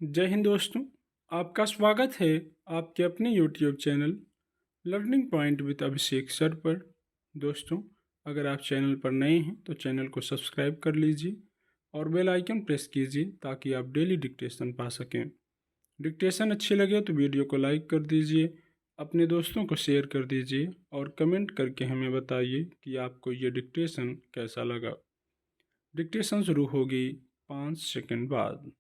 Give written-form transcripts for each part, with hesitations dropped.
जय हिंद दोस्तों। आपका स्वागत है आपके अपने YouTube channel learning point with Abhishek sir पर। दोस्तों, अगर आप चैनल पर नए हैं तो चैनल को सब्सक्राइब कर लीजिए और बेल आइकन प्रेस कीजिए ताकि आप डेली डिक्टेशन पा सकें। डिक्टेशन अच्छी लगे तो वीडियो को लाइक कर दीजिए, अपने दोस्तों को शेयर कर दीजिए और कमेंट करके हमें बताइए कि आपको ये डिक्टेशन कैसा लगा। डिक्टेशन शुरू होगी 5 सेकंड बाद।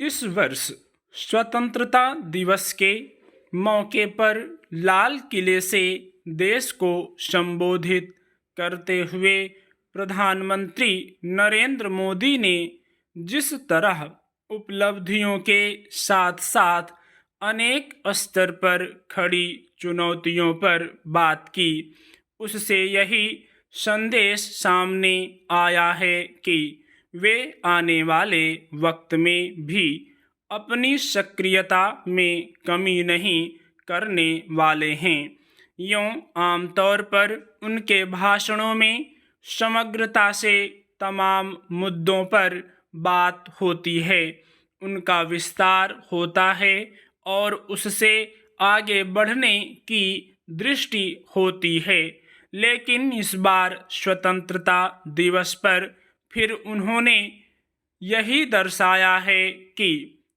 इस वर्ष स्वतंत्रता दिवस के मौके पर लाल किले से देश को संबोधित करते हुए प्रधानमंत्री नरेंद्र मोदी ने जिस तरह उपलब्धियों के साथ साथ अनेक स्तर पर खड़ी चुनौतियों पर बात की, उससे यही संदेश सामने आया है कि वे आने वाले वक्त में भी अपनी सक्रियता में कमी नहीं करने वाले हैं। यूँ आमतौर पर उनके भाषणों में समग्रता से तमाम मुद्दों पर बात होती है, उनका विस्तार होता है और उससे आगे बढ़ने की दृष्टि होती है। लेकिन इस बार स्वतंत्रता दिवस पर फिर उन्होंने यही दर्शाया है कि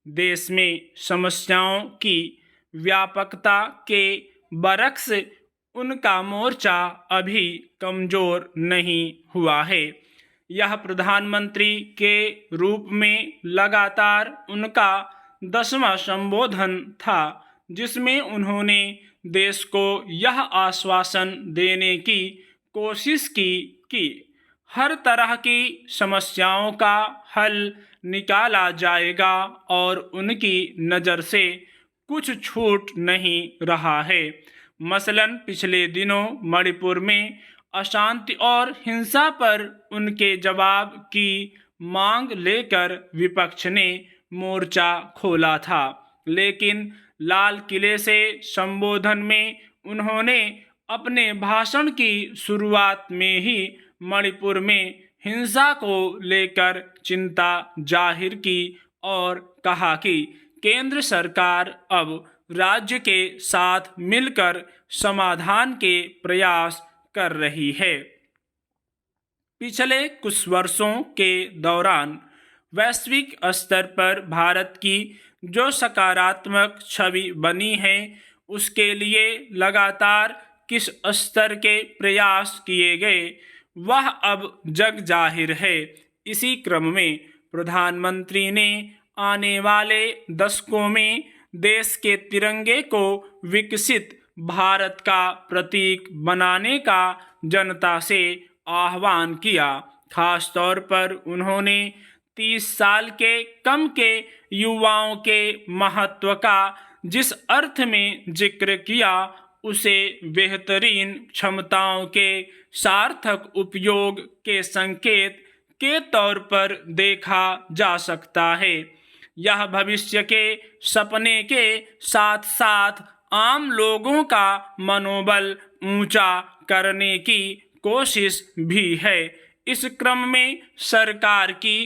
देश में समस्याओं की व्यापकता के बरक्स उनका मोर्चा अभी कमज़ोर नहीं हुआ है। यह प्रधानमंत्री के रूप में लगातार उनका 10वां संबोधन था, जिसमें उन्होंने देश को यह आश्वासन देने की कोशिश की कि हर तरह की समस्याओं का हल निकाला जाएगा और उनकी नज़र से कुछ छूट नहीं रहा है। मसलन पिछले दिनों मणिपुर में अशांति और हिंसा पर उनके जवाब की मांग लेकर विपक्ष ने मोर्चा खोला था, लेकिन लाल किले से संबोधन में उन्होंने अपने भाषण की शुरुआत में ही मणिपुर में हिंसा को लेकर चिंता जाहिर की और कहा कि केंद्र सरकार अब राज्य के साथ मिलकर समाधान के प्रयास कर रही है। पिछले कुछ वर्षों के दौरान वैश्विक स्तर पर भारत की जो सकारात्मक छवि बनी है, उसके लिए लगातार किस स्तर के प्रयास किए गए वह अब जग जाहिर है। इसी क्रम में प्रधानमंत्री ने आने वाले दशकों में देश के तिरंगे को विकसित भारत का प्रतीक बनाने का जनता से आह्वान किया। खास तौर पर उन्होंने 30 साल के कम के युवाओं के महत्व का जिस अर्थ में जिक्र किया, उसे बेहतरीन क्षमताओं के सार्थक उपयोग के संकेत के तौर पर देखा जा सकता है। यह भविष्य के सपने के साथ साथ आम लोगों का मनोबल ऊंचा करने की कोशिश भी है। इस क्रम में सरकार की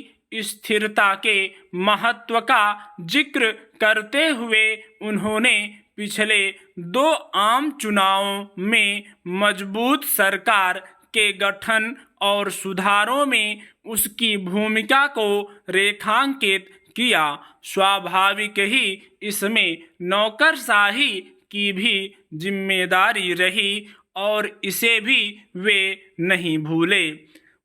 स्थिरता के महत्व का जिक्र करते हुए उन्होंने पिछले 2 आम चुनावों में मजबूत सरकार के गठन और सुधारों में उसकी भूमिका को रेखांकित किया। स्वाभाविक ही इसमें नौकरशाही की भी जिम्मेदारी रही और इसे भी वे नहीं भूले।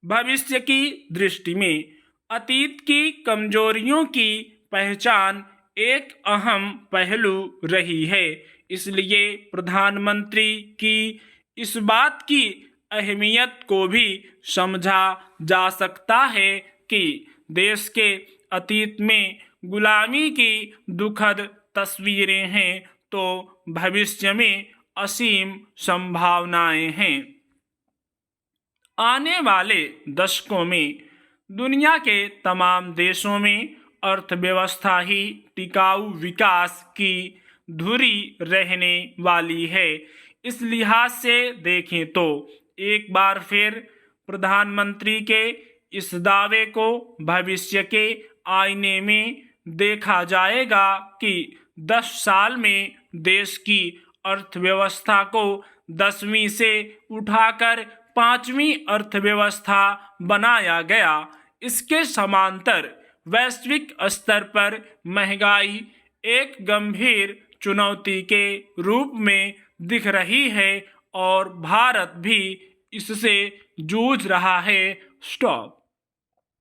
भविष्य की दृष्टि में अतीत की कमजोरियों की पहचान एक अहम पहलू रही है। इसलिए प्रधानमंत्री की इस बात की अहमियत को भी समझा जा सकता है कि देश के अतीत में गुलामी की दुखद तस्वीरें हैं, तो भविष्य में असीम संभावनाएं हैं। आने वाले दशकों में दुनिया के तमाम देशों में अर्थव्यवस्था ही टिकाऊ विकास की धुरी रहने वाली है। इस लिहाज से देखें तो एक बार फिर प्रधानमंत्री के इस दावे को भविष्य के आईने में देखा जाएगा कि 10 साल में देश की अर्थव्यवस्था को 10वीं से उठाकर 5वीं अर्थव्यवस्था बनाया गया। इसके समांतर वैश्विक स्तर पर महंगाई एक गंभीर चुनौती के रूप में दिख रही है और भारत भी इससे जूझ रहा है। स्टॉप।